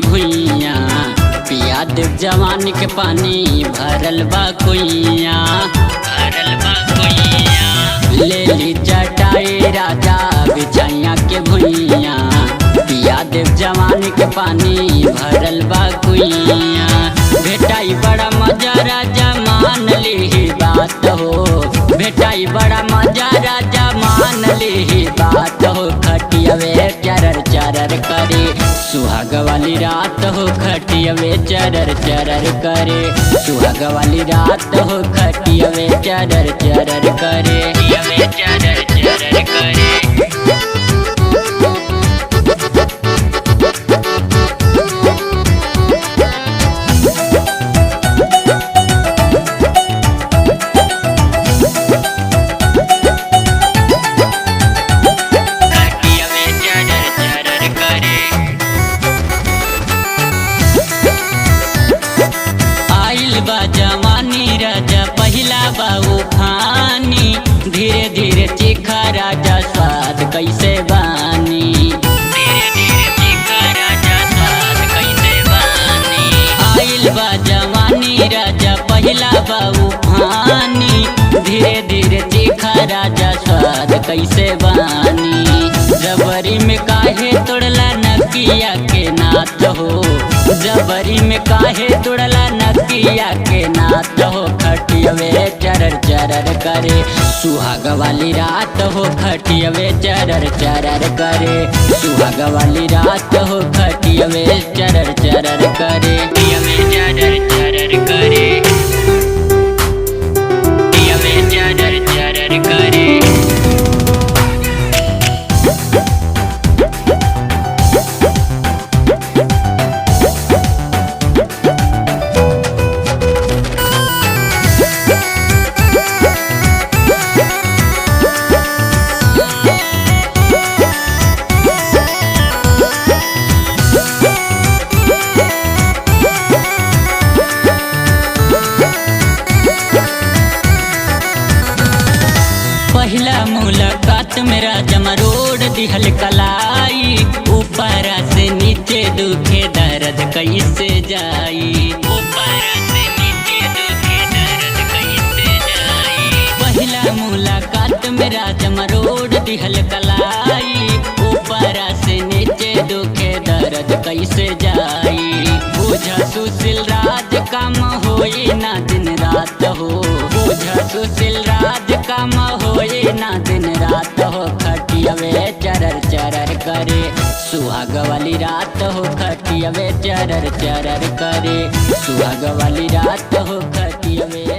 भुइया पिया देव जवानी के पानी भरल बा कुइया ले ली चटाई राजा बिछैया के भुइया पिया देव जवानी के पानी भरल बा कुइया भेटाई बड़ा मजा राजा मान ली बात हो भेटाई बड़ा मजा राजा मान ली बात हो खटियावे चरर चरर करे सुहाग वाली रात हो खटियावे चरर चरर करे सुहाग वाली रात हो खटियावे चरर चरर करे चरर चरर करे जवानी राजा पहिला बाऊ खानी धीरे धीरे चिखा राजा स्वाद कैसे बानी धीरे धीरे चिखा राजा स्वाद कैसे बानी आइल बा जवानी राजा पहिला बाऊ खानी धीरे धीरे चिखा राजा स्वाद कैसे बानी जबरी में काहे तोड़ला नकिया के नाथ हो जबरी में काहे तोड़ला नकिया के नाथ हो खटियावे चरर चरर करे सुहाग वाली रात हो खटियावे चरर चरर करे सुहाग वाली रात हो खटियावे चरर चरर करे चरर चरर करे चरर चरर करे पहला मुलाकात मेरा जमरोड़ दिहल कलाई ऊपर से नीचे दुखे दर्द कैसे जाई ऊपर से नीचे दुखे दर्द कैसे जाई पहला मुलाकात मेरा जमरोड़ दिहल कलाई ऊपर से नीचे दुखे दर्द कैसे जाई बुझा सुशील राज काम होई ना दिन रात हो बुझा सुशील राज काम होई ना दिन रात हो खटियावे चरर चरर करे सुहाग वाली रात हो खटियावे चरर चरर करे सुहाग वाली रात हो खटियावे